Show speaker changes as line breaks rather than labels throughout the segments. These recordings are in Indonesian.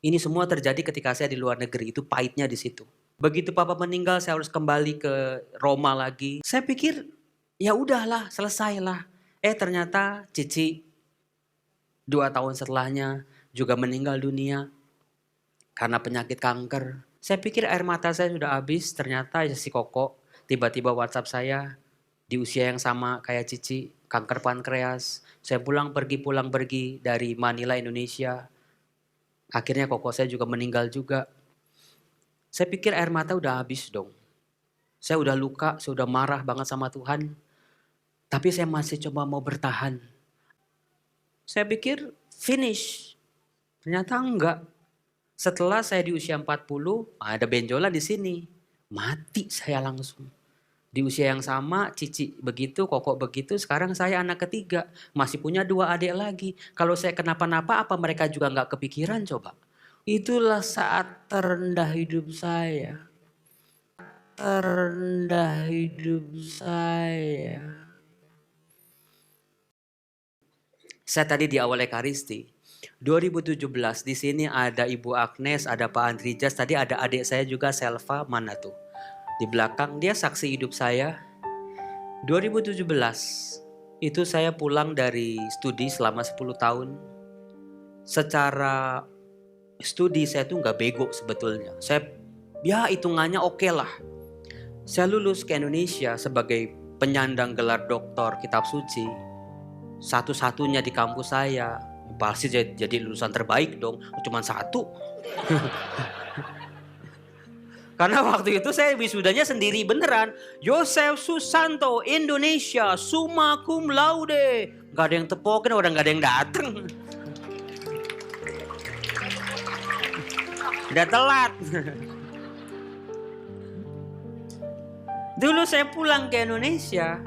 Ini semua terjadi ketika saya di luar negeri, itu pahitnya di situ. Begitu papa meninggal, saya harus kembali ke Roma lagi. Saya pikir, ya udahlah, selesailah. Ternyata Cici 2 tahun setelahnya juga meninggal dunia karena penyakit kanker. Saya pikir air mata saya sudah habis, ternyata si Koko tiba-tiba WhatsApp saya di usia yang sama kayak Cici, kanker pankreas. Saya pulang pergi dari Manila, Indonesia. Akhirnya Koko saya juga meninggal juga. Saya pikir air mata udah habis dong. Saya udah luka, saya udah marah banget sama Tuhan. Tapi saya masih coba mau bertahan. Saya pikir finish. Ternyata enggak. Setelah saya di usia 40, ada benjolan di sini. Mati saya langsung. Di usia yang sama, Cici begitu, Koko begitu, sekarang saya anak ketiga. Masih punya 2 adik lagi. Kalau saya kenapa-napa, apa mereka juga nggak kepikiran coba? Itulah saat terendah hidup saya. Terendah hidup saya. Saya tadi di awal Ekaristi. 2017 di sini ada Ibu Agnes, ada Pak Andrijas, tadi ada adik saya juga Selva, mana tuh? Di belakang dia saksi hidup saya. 2017 itu saya pulang dari studi selama 10 tahun. Secara studi saya tuh nggak bego sebetulnya. Saya ya hitungannya oke lah. Saya lulus ke Indonesia sebagai penyandang gelar doktor kitab suci. Satu-satunya di kampus saya. Pasti jadi lulusan terbaik dong. Cuman satu. Karena waktu itu saya wisudanya sendiri beneran. Yosef Susanto, Indonesia, summa cum laude. Gak ada yang tepokin, orang gak ada yang dateng. Udah telat. Dulu saya pulang ke Indonesia.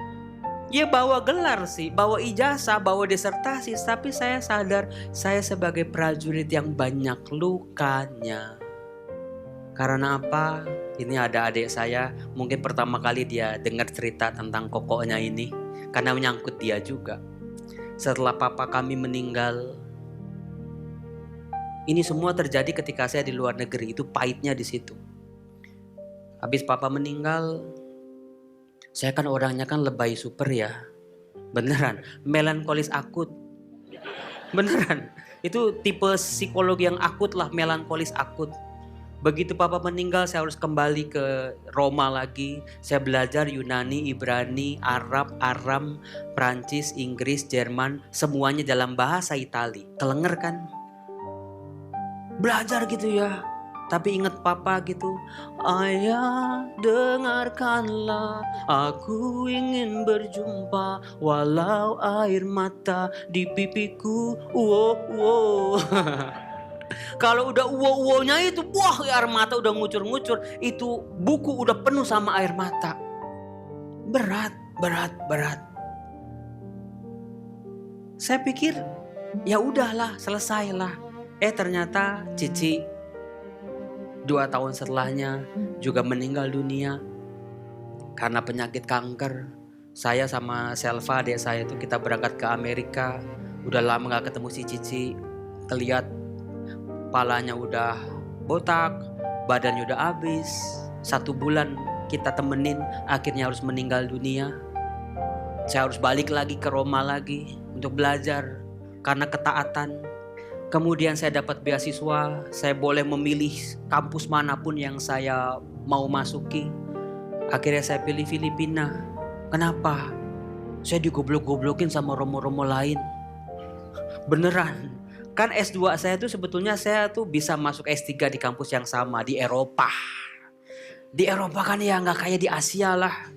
Ya bawa gelar sih, bawa ijazah, bawa disertasi. Tapi saya sadar saya sebagai prajurit yang banyak lukanya. Karena apa? Ini ada adik saya, mungkin pertama kali dia dengar cerita tentang kokonya ini. Karena menyangkut dia juga. Setelah papa kami meninggal, ini semua terjadi ketika saya di luar negeri, itu pahitnya di situ. Habis papa meninggal, saya kan orangnya kan lebay super ya. Beneran, melankolis akut. Beneran, itu tipe psikologi yang akut lah, melankolis akut. Begitu papa meninggal, saya harus kembali ke Roma lagi. Saya belajar Yunani, Ibrani, Arab, Aram, Prancis, Inggris, Jerman. Semuanya dalam bahasa Itali. Kelenger kan? Belajar gitu ya. Tapi ingat papa gitu. Ayah dengarkanlah, aku ingin berjumpa. Walau air mata di pipiku. Wow, wow. Kalau udah uwo-uwonya itu, wah air mata udah ngucur-ngucur. Itu buku udah penuh sama air mata. Berat. Saya pikir, ya udahlah, selesailah. Ternyata Cici 2 tahun setelahnya juga meninggal dunia karena penyakit kanker. Saya sama Selva, adik saya itu kita berangkat ke Amerika. Udah lama gak ketemu si Cici. Kelihat kepalanya udah botak, badannya udah habis. 1 bulan kita temenin, akhirnya harus meninggal dunia. Saya harus balik lagi ke Roma lagi untuk belajar karena ketaatan. Kemudian saya dapat beasiswa, saya boleh memilih kampus manapun yang saya mau masuki. Akhirnya saya pilih Filipina. Kenapa? Saya digoblok-goblokin sama romo-romo lain. Beneran. Kan S2 saya tuh sebetulnya saya tuh bisa masuk S3 di kampus yang sama di Eropa. Di Eropa kan ya gak kayak di Asia lah.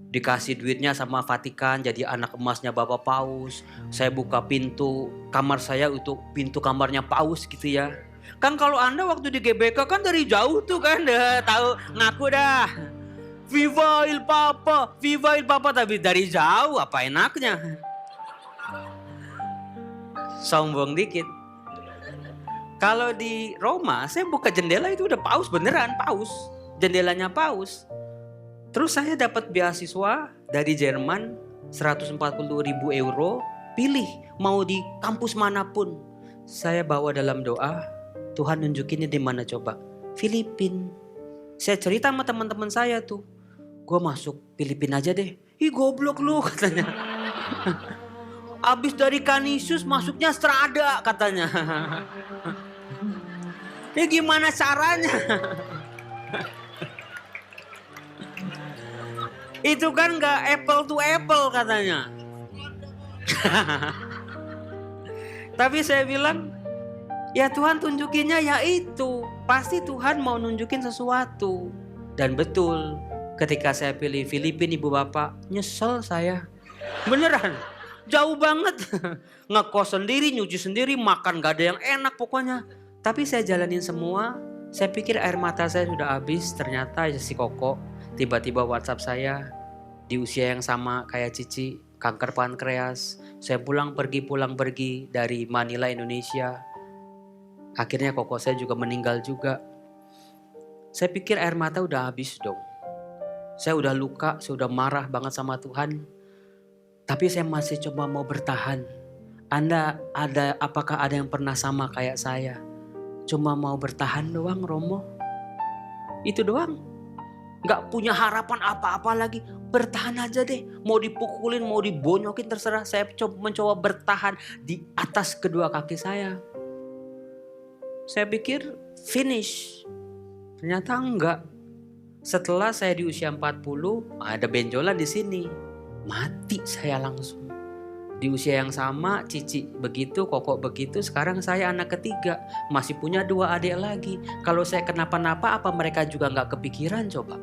Dikasih duitnya sama Vatikan, jadi anak emasnya Bapak Paus. Saya buka pintu kamar saya untuk pintu kamarnya Paus gitu ya. Kan kalau Anda waktu di GBK kan dari jauh tuh kan, tahu ngaku dah. Viva il Papa, tapi dari jauh apa enaknya. Sombong dikit. Kalau di Roma saya buka jendela itu udah Paus beneran, Paus. Jendelanya Paus. Terus saya dapat beasiswa dari Jerman 140.000 euro. Pilih mau di kampus manapun. Saya bawa dalam doa. Tuhan nunjukinnya di mana coba? Filipina. Saya cerita sama teman-teman saya tuh. Gue masuk Filipina aja deh. Ih goblok lu katanya. Abis dari Canisius masuknya Strada katanya. Ya gimana caranya? Itu kan gak apple to apple katanya. Tapi saya bilang, ya Tuhan tunjukinnya ya itu. Pasti Tuhan mau nunjukin sesuatu. Dan betul, ketika saya pilih Filipina ibu bapak, nyesel saya. Beneran, jauh banget. Ngekos sendiri, nyuci sendiri, makan gak ada yang enak pokoknya. Tapi saya jalanin semua, saya pikir air mata saya sudah habis. Ternyata si Koko tiba-tiba WhatsApp saya di usia yang sama kayak Cici, kanker pankreas. Saya pulang pergi dari Manila, Indonesia. Akhirnya Koko saya juga meninggal juga. Saya pikir air mata udah habis dong. Saya udah luka, saya udah marah banget sama Tuhan. Tapi saya masih coba mau bertahan. Apakah ada yang pernah sama kayak saya? Cuma mau bertahan doang Romo. Itu doang. Gak punya harapan apa-apa lagi. Bertahan aja deh. Mau dipukulin, mau dibonyokin terserah. Saya mencoba bertahan di atas kedua kaki saya. Saya pikir finish. Ternyata enggak. Setelah saya di usia 40, ada benjolan di sini. Mati saya langsung. Di usia yang sama, Cici begitu, Koko begitu. Sekarang saya anak ketiga. Masih punya 2 adik lagi. Kalau saya kenapa-napa, apa mereka juga enggak kepikiran coba?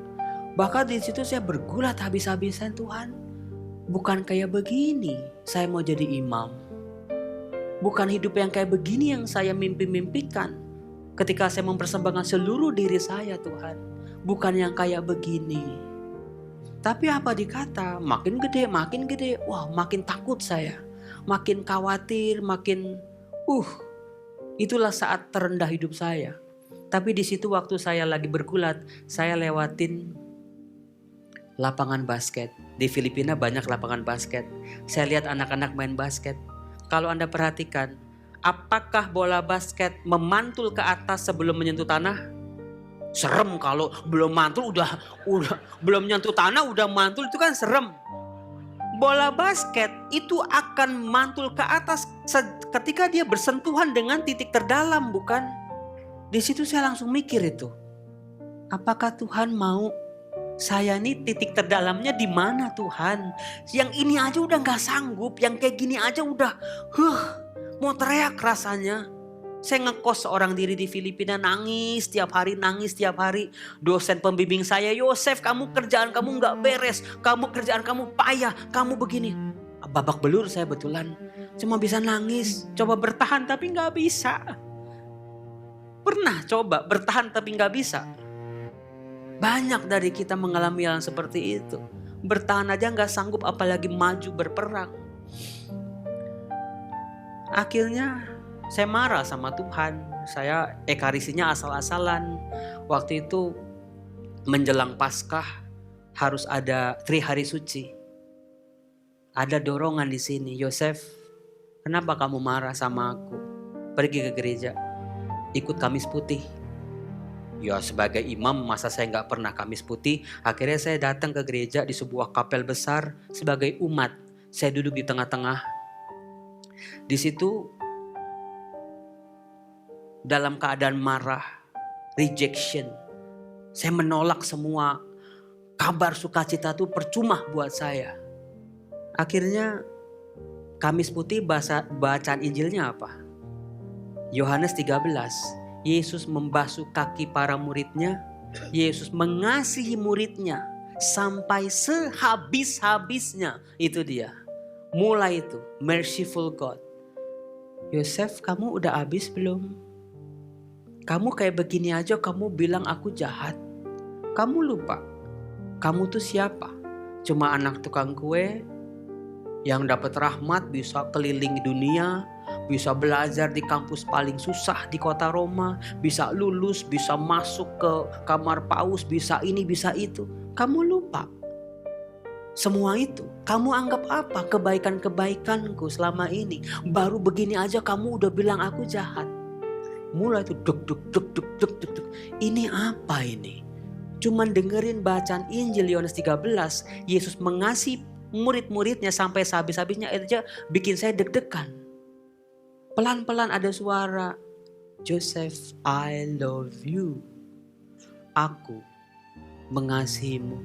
Bahkan di situ saya bergulat habis-habisan, Tuhan. Bukan kayak begini saya mau jadi imam. Bukan hidup yang kayak begini yang saya mimpi-mimpikan. Ketika saya mempersembahkan seluruh diri saya Tuhan. Bukan yang kayak begini. Tapi apa dikata? Makin gede. Wah makin takut saya. Makin khawatir, itulah saat terendah hidup saya. Tapi di situ waktu saya lagi bergulat, saya lewatin lapangan basket. Di Filipina banyak lapangan basket. Saya lihat anak-anak main basket. Kalau Anda perhatikan, apakah bola basket memantul ke atas sebelum menyentuh tanah? Serem kalau belum mantul udah belum menyentuh tanah udah mantul, itu kan serem. Bola basket itu akan mantul ke atas ketika dia bersentuhan dengan titik terdalam, bukan? Di situ saya langsung mikir itu. Apakah Tuhan mau saya ini titik terdalamnya di mana Tuhan? Yang ini aja udah gak sanggup, yang kayak gini aja udah mau teriak rasanya. Saya ngekos seorang diri di Filipina, nangis tiap hari. Dosen pembimbing saya, Yosef kamu kerjaan kamu gak beres, kerjaan kamu payah, kamu begini. Babak belur saya betulan, cuma bisa nangis, coba bertahan tapi gak bisa. Pernah coba bertahan tapi gak bisa. Banyak dari kita mengalami hal seperti itu. Bertahan aja gak sanggup apalagi maju berperang. Akhirnya saya marah sama Tuhan. Saya ekarisinya asal-asalan. Waktu itu menjelang Paskah harus ada 3 hari suci. Ada dorongan di sini. Yosef, kenapa kamu marah sama aku? Pergi ke gereja. Ikut Kamis Putih. Ya sebagai imam masa saya gak pernah Kamis Putih. Akhirnya saya datang ke gereja di sebuah kapel besar sebagai umat. Saya duduk di tengah-tengah. Di situ dalam keadaan marah, rejection. Saya menolak semua kabar sukacita itu percuma buat saya. Akhirnya Kamis Putih bacaan Injilnya apa? Yohanes 13. Yesus membasuh kaki para muridnya. Yesus mengasihi muridnya sampai sehabis-habisnya. Itu dia. Mulai itu, merciful God. Yosef, kamu udah habis belum? Kamu kayak begini aja kamu bilang aku jahat. Kamu lupa. Kamu tuh siapa? Cuma anak tukang kue yang dapat rahmat bisa keliling dunia. Bisa belajar di kampus paling susah di kota Roma. Bisa lulus, bisa masuk ke kamar paus. Bisa ini, bisa itu. Kamu lupa. Semua itu. Kamu anggap apa kebaikan-kebaikanku selama ini? Baru begini aja kamu udah bilang aku jahat. Mulai tuh duk duk duk duk duk duk duk. Ini apa ini? Cuman dengerin bacaan Injil Yohanes 13, Yesus mengasihi murid-muridnya sampai sehabis-habisnya, itu aja bikin saya deg-degan. Pelan-pelan ada suara, Joseph, I love you. Aku mengasihimu.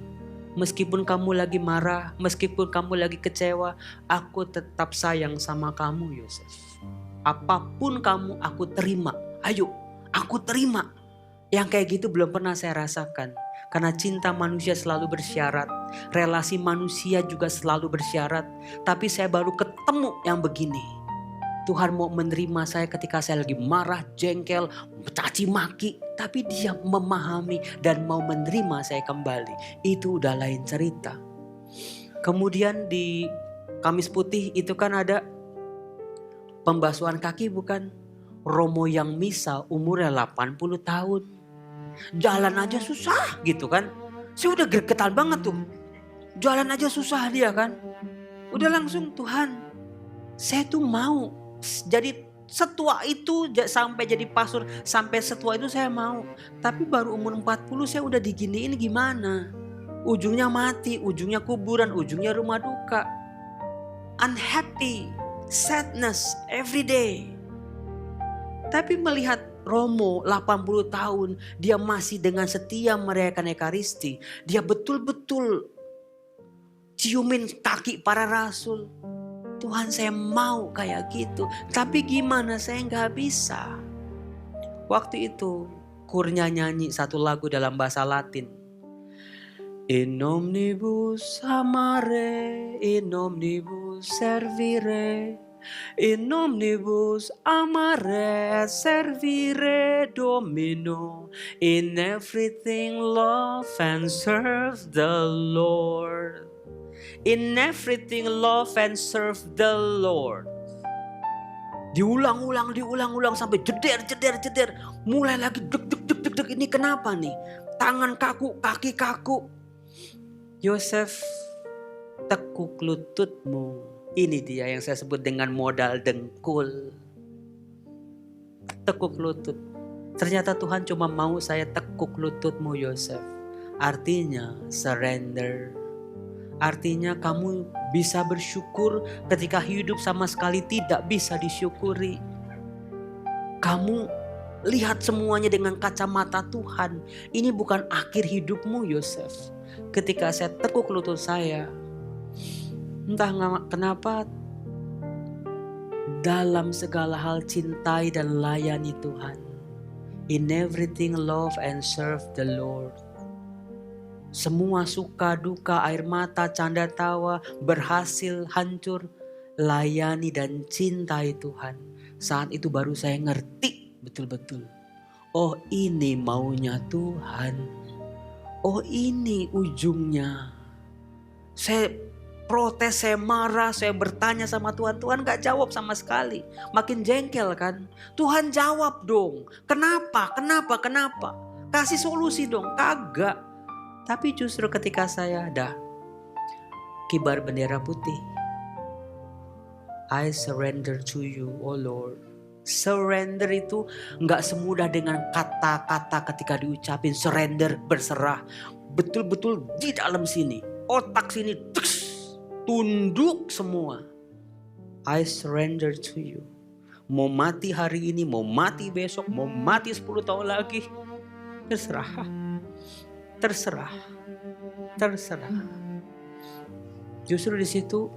Meskipun kamu lagi marah, meskipun kamu lagi kecewa, aku tetap sayang sama kamu, Yosef. Apapun kamu, aku terima. Ayo, aku terima. Yang kayak gitu belum pernah saya rasakan. Karena cinta manusia selalu bersyarat. Relasi manusia juga selalu bersyarat. Tapi saya baru ketemu yang begini. Tuhan mau menerima saya ketika saya lagi marah, jengkel, caci maki. Tapi dia memahami dan mau menerima saya kembali. Itu udah lain cerita. Kemudian di Kamis Putih itu kan ada pembasuhan kaki bukan? Romo yang misa umurnya 80 tahun. Jalan aja susah gitu kan. Saya udah gregetan banget tuh. Jalan aja susah dia kan. Udah langsung Tuhan, saya tuh mau jadi setua itu sampai jadi pastor, sampai setua itu saya mau. Tapi baru umur 40 saya udah diginiin gimana? Ujungnya mati, ujungnya kuburan, ujungnya rumah duka. Unhappy, sadness every day. Tapi melihat Romo 80 tahun, dia masih dengan setia merayakan Ekaristi. Dia betul-betul ciumin kaki para rasul. Tuhan, saya mau kayak gitu. Tapi gimana, saya gak bisa. Waktu itu kurnya nyanyi satu lagu dalam bahasa Latin. In omnibus amare, in omnibus servire. In omnibus amare, servire Domino. In everything love and serve the Lord. In everything love and serve the Lord. Diulang-ulang sampai jeder. Mulai lagi deg. Ini kenapa nih? Tangan kaku, kaki kaku. Yosef, tekuk lututmu. Ini dia yang saya sebut dengan modal dengkul. Tekuk lutut. Ternyata Tuhan cuma mau saya tekuk lututmu, Yosef. Artinya surrender. Artinya kamu bisa bersyukur ketika hidup sama sekali tidak bisa disyukuri. Kamu lihat semuanya dengan kacamata Tuhan. Ini bukan akhir hidupmu, Yosef. Ketika saya tekuk lutut saya, entah kenapa dalam segala hal cintai dan layani Tuhan. In everything love and serve the Lord. Semua suka, duka, air mata, canda tawa, berhasil, hancur, layani dan cintai Tuhan. Saat itu baru saya ngerti betul-betul. Oh, ini maunya Tuhan. Oh, ini ujungnya. Saya protes, saya marah, saya bertanya sama Tuhan. Tuhan gak jawab sama sekali. Makin jengkel kan. Tuhan jawab dong. Kenapa? Kasih solusi dong. Kagak. Tapi justru ketika saya dah kibar bendera putih. I surrender to you, oh Lord. Surrender itu gak semudah dengan kata-kata ketika diucapin. Surrender, berserah. Betul-betul di dalam sini. Otak sini, tunduk semua. I surrender to you. Mau mati hari ini, mau mati besok, mau mati 10 tahun lagi. Terserah. Justru di situ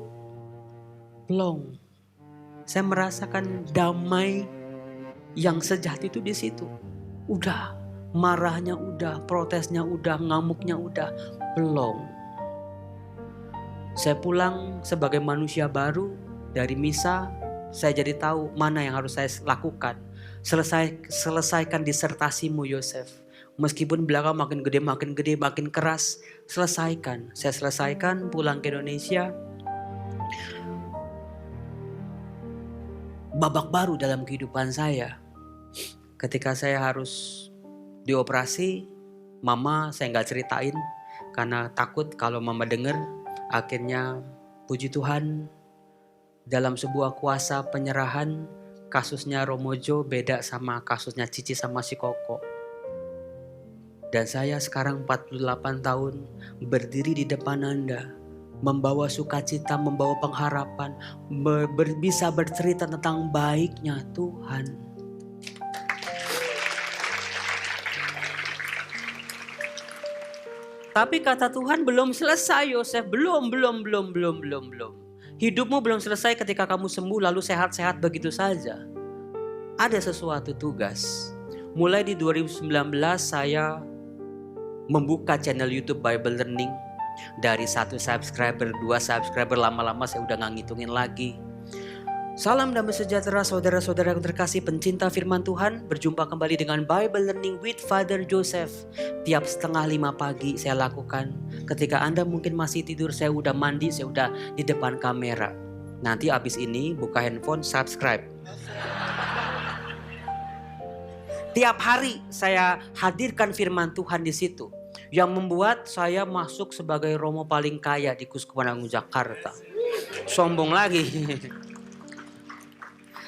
plong. Saya merasakan damai yang sejati itu di situ. Udah, marahnya udah, protesnya udah, ngamuknya udah, plong. Saya pulang sebagai manusia baru dari misa. Saya jadi tahu mana yang harus saya lakukan. Selesaikan disertasimu, Yosef. Meskipun belakang makin gede, makin keras. Selesaikan. Saya selesaikan, pulang ke Indonesia. Babak baru dalam kehidupan saya. Ketika saya harus dioperasi, mama saya gak ceritain. Karena takut kalau mama denger. Akhirnya puji Tuhan, dalam sebuah kuasa penyerahan, kasusnya Romojo beda sama kasusnya Cici sama si Koko. Dan saya sekarang 48 tahun berdiri di depan Anda, membawa sukacita, membawa pengharapan, bisa bercerita tentang baiknya Tuhan. Tapi kata Tuhan belum selesai Yosef, belum. Hidupmu belum selesai ketika kamu sembuh lalu sehat-sehat begitu saja. Ada sesuatu tugas. Mulai di 2019 saya membuka channel YouTube Bible Learning. Dari 1 subscriber, 2 subscriber, lama-lama saya udah gak ngitungin lagi. Salam damai sejahtera saudara-saudara yang terkasih pencinta firman Tuhan. Berjumpa kembali dengan Bible Learning with Father Joseph. Tiap 4:30 pagi saya lakukan. Ketika Anda mungkin masih tidur, saya udah mandi, saya udah di depan kamera. Nanti abis ini buka handphone, subscribe. Tiap hari saya hadirkan firman Tuhan di situ. Yang membuat saya masuk sebagai Romo paling kaya di Kuskupan Agung Jakarta. Sombong lagi.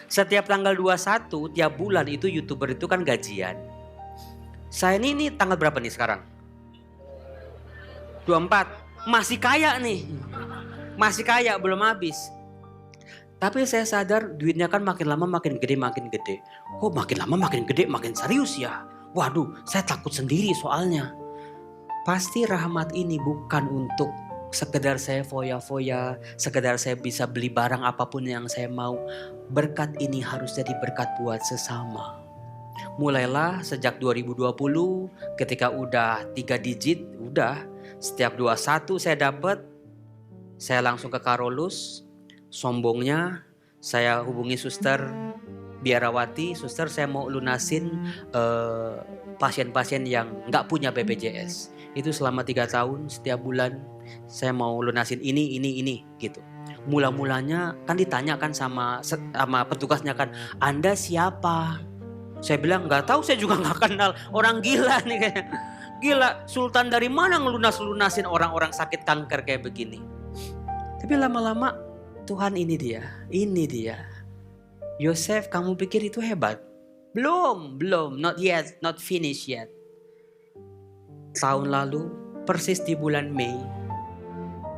Setiap tanggal 21 tiap bulan itu YouTuber itu kan gajian. Saya ini tanggal berapa nih sekarang? 24. Masih kaya nih. Masih kaya, belum habis. Tapi saya sadar duitnya kan makin lama makin gede. Kok makin lama makin gede, makin serius ya? Waduh, saya takut sendiri soalnya. Pasti rahmat ini bukan untuk sekedar saya foya-foya, sekedar saya bisa beli barang apapun yang saya mau. Berkat ini harus jadi berkat buat sesama. Mulailah sejak 2020 ketika udah 3 digit, udah setiap 21 saya dapat, saya langsung ke Karolus. Sombongnya saya hubungi suster biarawati, suster saya mau lunasin pasien-pasien yang gak punya BPJS. Itu selama 3 tahun setiap bulan saya mau lunasin ini gitu. Mula-mulanya kan ditanyakan sama petugasnya kan, Anda siapa? Saya bilang nggak tahu, saya juga nggak kenal. Orang gila nih kayak. Gila, Sultan dari mana ngelunasin orang-orang sakit kanker kayak begini. Tapi lama-lama Tuhan ini dia. Yosef, kamu pikir itu hebat? Belum, not yet, not finished yet. Tahun lalu, persis di bulan Mei,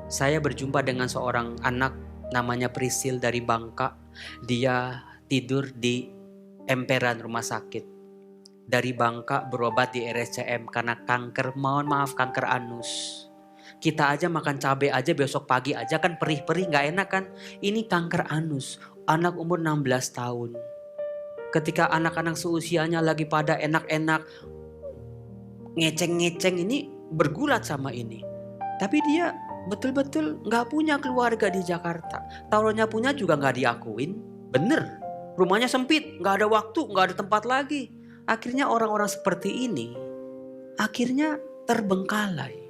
saya berjumpa dengan seorang anak namanya Prisil dari Bangka. Dia tidur di emperan rumah sakit. Dari Bangka berobat di RSCM karena kanker, mohon maaf kanker anus. Kita aja makan cabai aja besok pagi aja kan perih-perih gak enak kan. Ini kanker anus, anak umur 16 tahun. Ketika anak-anak seusianya lagi pada enak-enak, ngeceng-ngeceng ini bergulat sama ini. Tapi dia betul-betul gak punya keluarga di Jakarta. Taurannya punya juga gak diakuin. Bener, rumahnya sempit, gak ada waktu, gak ada tempat lagi. Akhirnya orang-orang seperti ini akhirnya terbengkalai.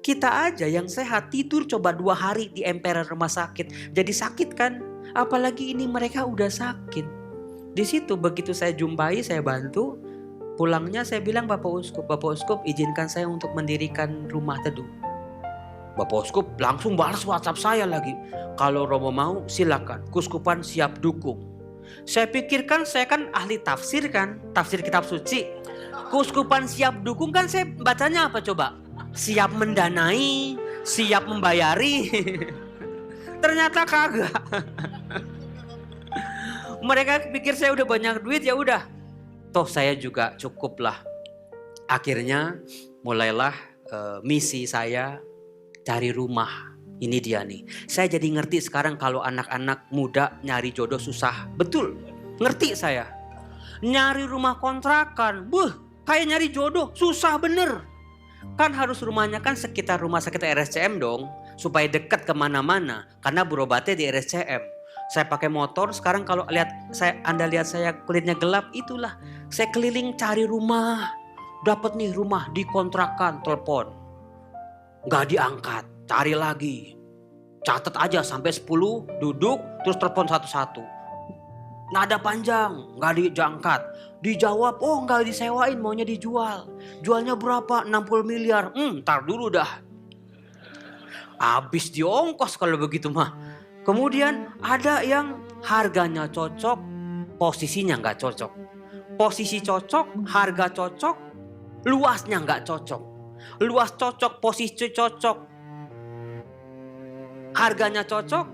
Kita aja yang sehat tidur coba 2 hari di emperan rumah sakit. Jadi sakit kan? Apalagi ini mereka udah sakit. Di situ begitu saya jumpai, saya bantu. Pulangnya saya bilang, Bapak Uskup izinkan saya untuk mendirikan rumah teduh. Bapak Uskup langsung balas WhatsApp saya lagi. Kalau Romo mau silakan, Kuskupan siap dukung. Saya pikirkan saya kan ahli tafsir kan, tafsir kitab suci. Kuskupan siap dukung kan saya bacanya apa coba? Siap mendanai, siap membayari. Ternyata kagak. Mereka pikir saya udah banyak duit, ya udah. Toh saya juga cukup lah. Akhirnya mulailah misi saya cari rumah. Ini dia nih. Saya jadi ngerti sekarang kalau anak-anak muda nyari jodoh susah. Betul, ngerti saya. Nyari rumah kontrakan, kayak nyari jodoh susah bener. Kan harus rumahnya kan sekitar rumah sakit RSCM dong. Supaya dekat kemana-mana. Karena berobatnya di RSCM. Saya pakai motor, sekarang kalau Anda lihat saya kulitnya gelap, itulah. Saya keliling cari rumah. Dapat nih rumah dikontrakan, telepon. Gak diangkat, cari lagi. Catat aja sampai 10, duduk, terus telepon satu-satu. Nada panjang, gak diangkat. Dijawab, oh gak disewain, maunya dijual. Jualnya berapa? 60 miliar. Ntar dulu dah. Habis diongkos kalau begitu mah. Kemudian ada yang harganya cocok, posisinya nggak cocok. Posisi cocok, harga cocok, luasnya nggak cocok. Luas cocok, posisi cocok, harganya cocok,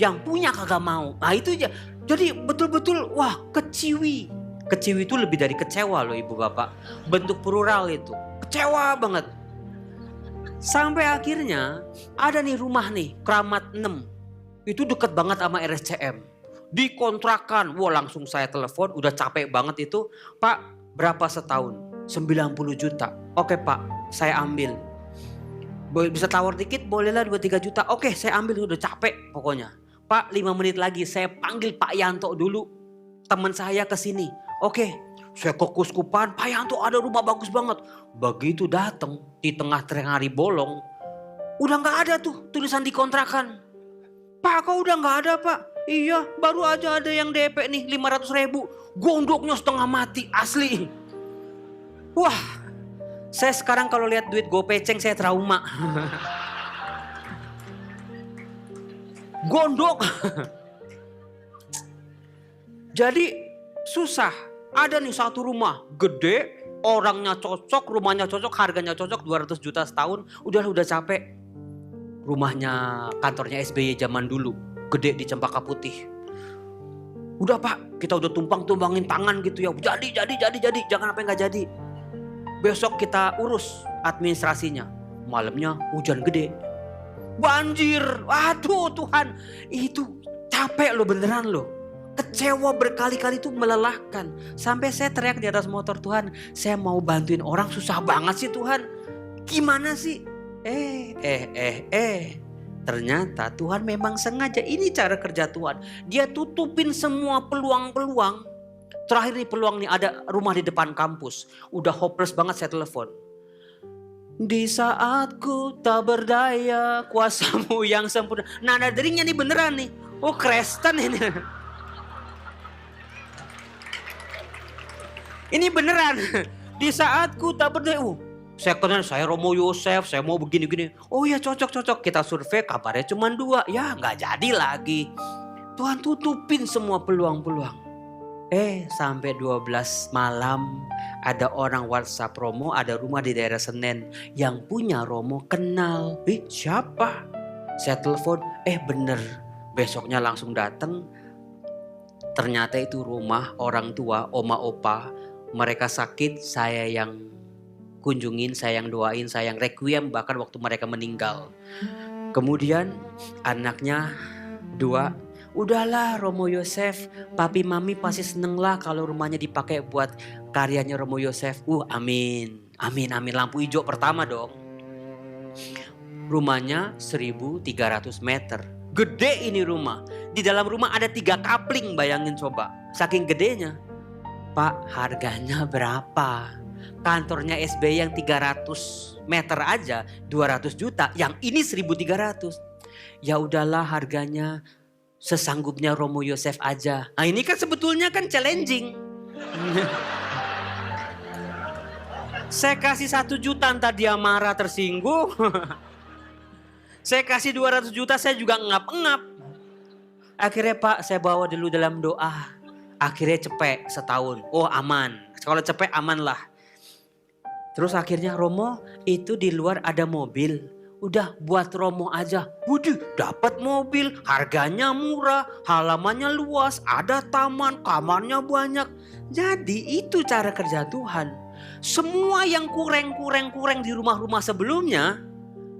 yang punya kagak mau. Nah itu aja. Jadi betul-betul wah keciwi. Keciwi itu lebih dari kecewa loh ibu bapak. Bentuk plural itu. Kecewa banget. Sampai akhirnya ada nih rumah nih, Kramat 6. Itu deket banget sama RSCM. Dikontrakan, wah langsung saya telepon, udah capek banget itu. Pak, berapa setahun? 90 juta. Oke pak, saya ambil. Bisa tawar dikit, bolehlah 2-3 juta. Oke, saya ambil, udah capek pokoknya. Pak, 5 menit lagi saya panggil Pak Yanto dulu. Teman saya kesini. Oke, saya ke Kuskupan, Pak Yanto ada rumah bagus banget. Begitu datang di tengah hari bolong, udah gak ada tuh tulisan dikontrakan. Pak, kok udah gak ada pak? Iya, baru aja ada yang DP nih 500.000. Gondoknya setengah mati, asli. Wah, saya sekarang kalau lihat duit gopeceng saya trauma. Gondok. Jadi susah. Ada nih satu rumah gede, orangnya cocok, rumahnya cocok, harganya cocok, 200 juta setahun. Udah capek. Rumahnya kantornya SBY zaman dulu, gede di Cempaka Putih. Udah pak, kita udah tumpangin tangan gitu ya. Jadi, jangan apa yang gak jadi. Besok kita urus administrasinya. Malamnya hujan gede. Banjir, aduh Tuhan. Itu capek loh beneran loh. Kecewa berkali-kali itu melelahkan. Sampai saya teriak di atas motor, Tuhan saya mau bantuin orang susah banget sih Tuhan. Gimana sih? Ternyata Tuhan memang sengaja, ini cara kerja Tuhan. Dia tutupin semua peluang-peluang. Terakhir nih peluang nih, ada rumah di depan kampus. Udah hopeless banget saya telepon. Di saat ku tak berdaya, kuasamu yang sempurna. Nada deringnya nih beneran nih. Oh Kristen ini. Ini beneran. Di saat ku tak berdaya. Saya kenal, saya Romo Yosef, saya mau begini-gini. Oh ya cocok. Kita survei kabarnya cuma 2. Ya gak jadi lagi. Tuhan tutupin semua peluang-peluang. Sampai 12 malam ada orang WhatsApp Romo, ada rumah di daerah Senen. Yang punya Romo kenal. Siapa? Saya telepon, bener. Besoknya langsung datang. Ternyata itu rumah orang tua, oma opa. Mereka sakit, saya yang kunjungin, saya yang doain, saya yang requiem bahkan waktu mereka meninggal. Kemudian anaknya 2, udahlah Romo Yosef, papi mami pasti seneng lah kalau rumahnya dipakai buat karyanya Romo Yosef. Amin. Lampu hijau pertama dong. Rumahnya 1.300 meter. Gede ini rumah. Di dalam rumah ada 3 kapling, bayangin coba. Saking gedenya. Pak, harganya berapa? Kantornya SBY yang 300 meter aja 200 juta. Yang ini 1.300. Ya udahlah harganya sesanggupnya Romo Yosef aja. Nah ini kan sebetulnya kan challenging. Saya kasih 1 juta entah dia marah tersinggung. Saya kasih 200 juta saya juga ngap-ngap. Akhirnya Pak saya bawa dulu dalam doa. Akhirnya cepet setahun. Oh aman. Kalau cepet aman lah. Terus akhirnya Romo itu di luar ada mobil. Udah buat Romo aja. Waduh dapat mobil. Harganya murah. Halamannya luas. Ada taman. Kamarnya banyak. Jadi itu cara kerja Tuhan. Semua yang kurang di rumah-rumah sebelumnya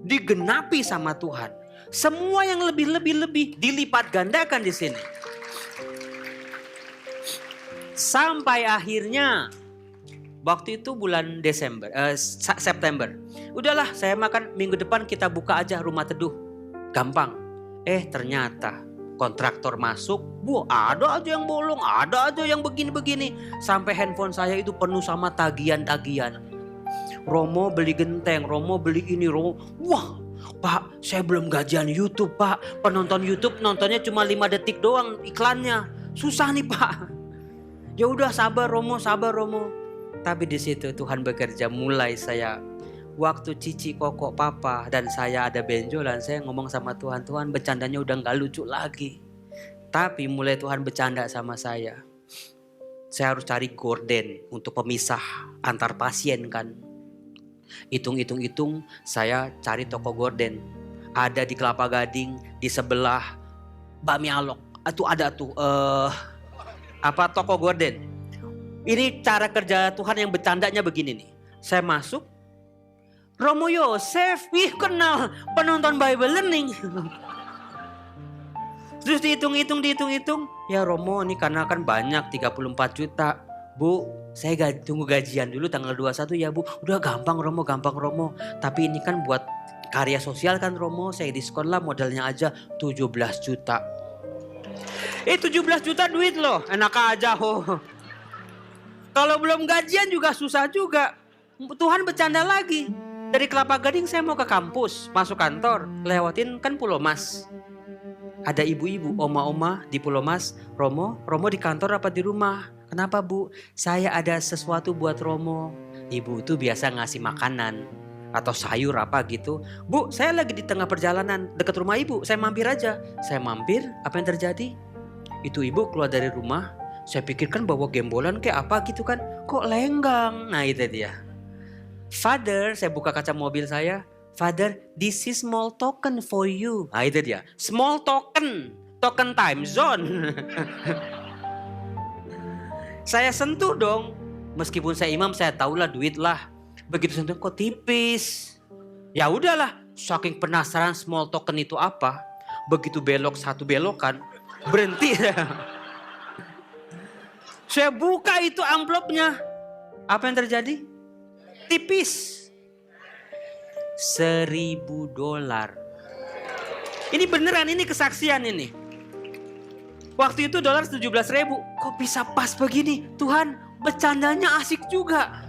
digenapi sama Tuhan. Semua yang lebih dilipat gandakan di sini. Sampai akhirnya waktu itu bulan September. Udahlah saya makan minggu depan kita buka aja rumah teduh. Gampang. Ternyata kontraktor masuk. Ada aja yang bolong. Ada aja yang begini-begini. Sampai handphone saya itu penuh sama tagihan-tagihan. Romo beli genteng. Romo beli ini. Romo. Wah Pak saya belum gajian YouTube Pak. Penonton YouTube nontonnya cuma 5 detik doang iklannya. Susah nih Pak. Ya udah sabar Romo. Tapi di situ Tuhan bekerja. Mulai saya waktu Cici, Koko, Papa dan saya ada benjolan, saya ngomong sama Tuhan, Tuhan bercandanya udah gak lucu lagi. Tapi mulai Tuhan bercanda sama saya. Saya harus cari gorden untuk pemisah antar pasien kan. Hitung, saya cari toko gorden. Ada di Kelapa Gading, di sebelah Bakmi Alok. Itu ada tuh toko gorden. Ini cara kerja Tuhan yang bercandanya begini nih. Saya masuk, Romo Yosef, kenal penonton Bible Learning. Terus dihitung. Ya Romo, ini karena kan banyak 34 juta. Bu, saya tunggu gajian dulu tanggal 21 ya Bu. Udah gampang Romo. Tapi ini kan buat karya sosial kan Romo. Saya diskon lah, modalnya aja 17 juta. 17 juta duit loh, enak aja Kalau belum gajian juga susah juga. Tuhan bercanda lagi. Dari Kelapa Gading saya mau ke kampus, masuk kantor, lewatin kan Pulau Mas. Ada ibu-ibu, oma-oma di Pulau Mas. Romo di kantor apa di rumah? Kenapa Bu? Saya ada sesuatu buat Romo. Ibu itu biasa ngasih makanan atau sayur apa gitu. Bu, saya lagi di tengah perjalanan dekat rumah ibu. Saya mampir aja. Saya mampir, apa yang terjadi? Itu ibu keluar dari rumah. Saya pikirkan bawa gembolan kayak apa gitu kan. Kok lenggang? Nah itu dia. Father, saya buka kaca mobil saya. Father, this is small token for you. Nah itu dia. Small token. Token time zone. Saya sentuh dong. Meskipun saya imam, saya tahulah duit lah. Begitu sentuh kok tipis. Ya udahlah. Saking penasaran small token itu apa. Begitu belok satu belokan. Berhenti. Saya buka itu amplopnya. Apa yang terjadi? Tipis. $1.000. Ini beneran, ini kesaksian ini. Waktu itu dolar 17.000. Kok bisa pas begini? Tuhan, bercandanya asik juga.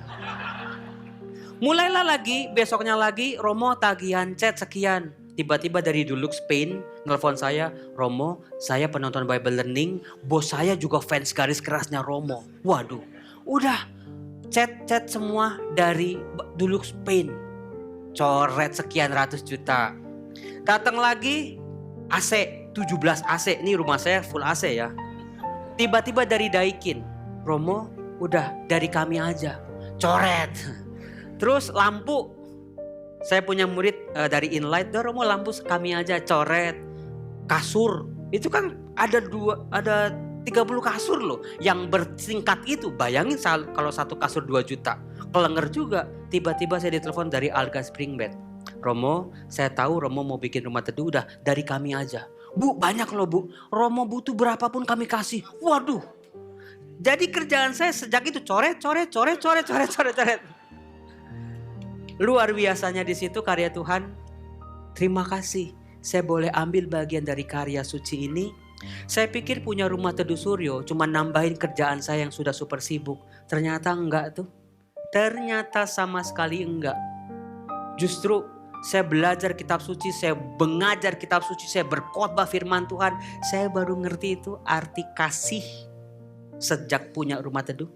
Mulailah lagi, besoknya lagi, Romo tagihan chat sekian. Tiba-tiba dari Dulux Spain nelfon saya, Romo, saya penonton Bible Learning, bos saya juga fans garis kerasnya Romo. Waduh, udah chat semua dari Dulux Spain. Coret sekian ratus juta. Datang lagi AC 17 AC. Ini rumah saya full AC ya. Tiba-tiba dari Daikin, Romo udah dari kami aja. Coret. Terus lampu. Saya punya murid dari Inlight, Romo lampu kami aja, coret. Kasur. Itu kan ada 30 kasur loh yang bertingkat itu. Bayangin kalau satu kasur 2 juta. Kelenger juga. Tiba-tiba saya ditelepon dari Alga Springbed. Romo, saya tahu Romo mau bikin rumah teduh, udah dari kami aja. Bu, banyak loh Bu. Romo butuh berapapun kami kasih. Waduh. Jadi kerjaan saya sejak itu coret. Luar biasanya di situ karya Tuhan. Terima kasih. Saya boleh ambil bagian dari karya suci ini. Saya pikir punya rumah teduh Suryo cuma nambahin kerjaan saya yang sudah super sibuk. Ternyata enggak tuh. Ternyata sama sekali enggak. Justru saya belajar kitab suci, saya mengajar kitab suci, saya berkhotbah firman Tuhan. Saya baru ngerti itu arti kasih sejak punya rumah teduh.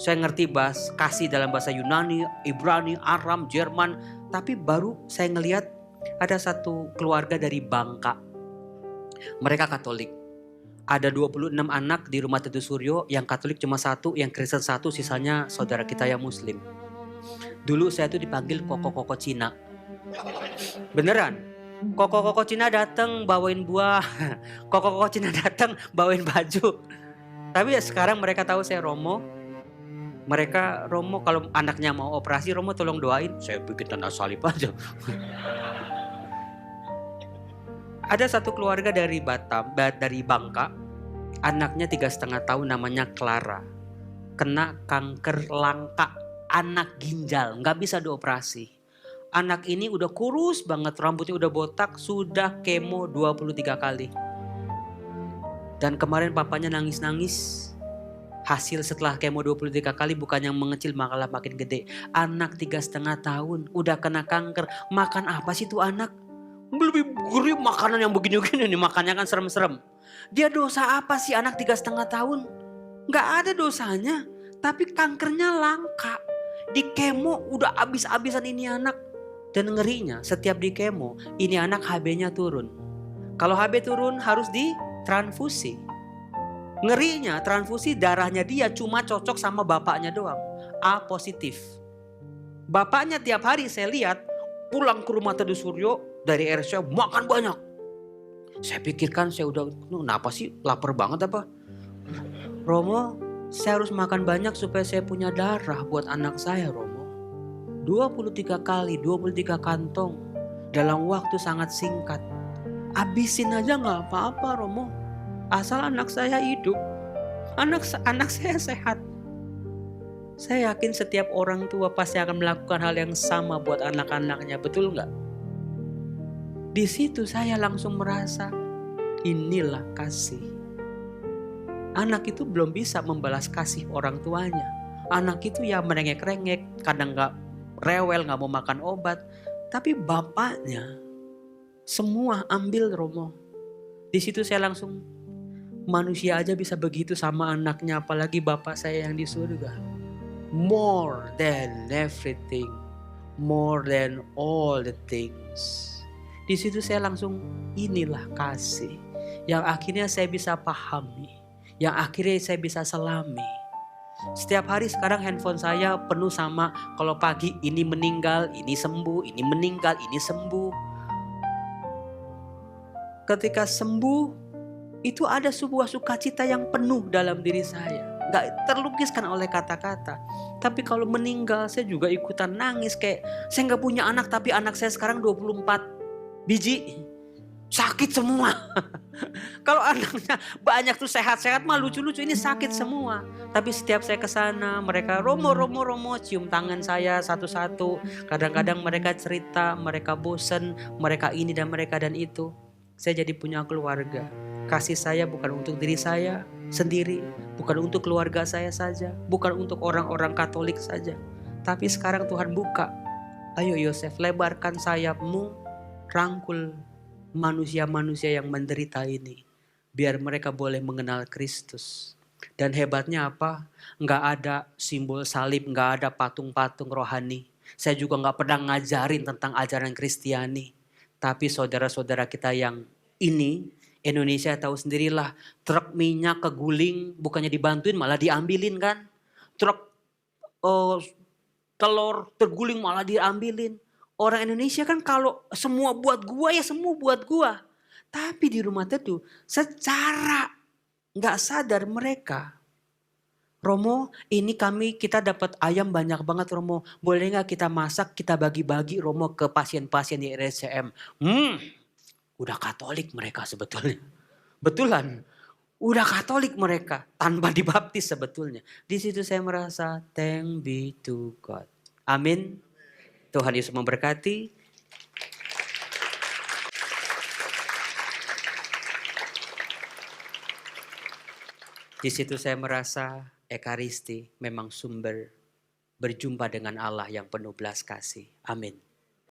Saya ngerti kasih dalam bahasa Yunani, Ibrani, Aram, Jerman. Tapi baru saya ngelihat ada satu keluarga dari Bangka. Mereka Katolik. Ada 26 anak di rumah teduh Suryo, yang Katolik cuma 1, yang Kristen 1, sisanya saudara kita yang Muslim. Dulu saya tuh dipanggil koko-koko Cina. Beneran. Koko-koko Cina datang bawain buah. Koko-koko Cina datang bawain baju. Tapi ya sekarang mereka tahu saya Romo. Mereka Romo kalau anaknya mau operasi, Romo tolong doain. Saya bikin tanda salib aja. Ada satu keluarga dari Bangka, anaknya 3,5 tahun namanya Clara. Kena kanker langka, anak ginjal, nggak bisa dioperasi. Anak ini udah kurus banget, rambutnya udah botak, sudah kemo 23 kali. Dan kemarin papanya nangis-nangis. Hasil setelah kemo 23 kali bukan yang mengecil malah makin gede. Anak 3,5 tahun udah kena kanker, makan apa sih tuh anak? Lebih gurih makanan yang begini-begini nih, makannya kan serem-serem. Dia dosa apa sih anak 3,5 tahun? Gak ada dosanya, tapi kankernya langka. Di kemo udah abis-abisan ini anak. Dan ngerinya setiap di kemo ini anak HB-nya turun. Kalau HB turun harus ditransfusi. Ngerinya transfusi darahnya dia cuma cocok sama bapaknya doang. A positif. Bapaknya tiap hari saya lihat pulang ke rumah Teduh Suryo dari RSCM makan banyak. Saya pikirkan saya udah, kenapa sih lapar banget apa? Romo, saya harus makan banyak supaya saya punya darah buat anak saya, Romo. 23 kali, 23 kantong dalam waktu sangat singkat. Abisin aja gak apa-apa, Romo. Asal anak saya hidup, anak saya sehat. Saya yakin setiap orang tua pasti akan melakukan hal yang sama buat anak-anaknya, betul nggak? Di situ saya langsung merasa inilah kasih. Anak itu belum bisa membalas kasih orang tuanya. Anak itu ya merengek-rengek, kadang nggak rewel, nggak mau makan obat. Tapi bapaknya semua ambil, Romo. Di situ saya langsung, manusia aja bisa begitu sama anaknya, apalagi bapak saya yang di surga. More than everything, more than all the things. Di situ saya langsung, inilah kasih yang akhirnya saya bisa pahami, yang akhirnya saya bisa selami. Setiap hari sekarang handphone saya penuh sama, kalau pagi ini meninggal, ini sembuh, ini meninggal, ini sembuh. Ketika sembuh, itu ada sebuah sukacita yang penuh dalam diri saya. Gak terlukiskan oleh kata-kata. Tapi kalau meninggal saya juga ikutan nangis. Kayak saya gak punya anak tapi anak saya sekarang 24 biji. Sakit semua. Kalau anaknya banyak tuh sehat-sehat mah lucu-lucu, ini sakit semua. Tapi setiap saya kesana mereka Romo cium tangan saya satu-satu. Kadang-kadang mereka cerita, mereka bosen, mereka ini dan mereka dan itu. Saya jadi punya keluarga. Kasih saya bukan untuk diri saya sendiri, bukan untuk keluarga saya saja, bukan untuk orang-orang Katolik saja. Tapi sekarang Tuhan buka. Ayo Yosef, lebarkan sayapmu, rangkul manusia-manusia yang menderita ini. Biar mereka boleh mengenal Kristus. Dan hebatnya apa? Nggak ada simbol salib, nggak ada patung-patung rohani. Saya juga nggak pernah ngajarin tentang ajaran Kristiani. Tapi saudara-saudara kita yang ini, Indonesia tahu sendirilah, truk minyak keguling, bukannya dibantuin malah diambilin kan. Truk telur terguling malah diambilin. Orang Indonesia kan kalau semua buat gua ya semua buat gua. Tapi di rumah Teduh secara gak sadar mereka, Romo, ini kita dapat ayam banyak banget Romo. Boleh gak kita masak, kita bagi-bagi Romo ke pasien-pasien di RSCM. Udah Katolik mereka sebetulnya. Betulan, udah Katolik mereka tanpa dibaptis sebetulnya. Di situ saya merasa thank be to God. Amin. Tuhan Yesus memberkati. Di situ saya merasa Ekaristi memang sumber berjumpa dengan Allah yang penuh belas kasih. Amin.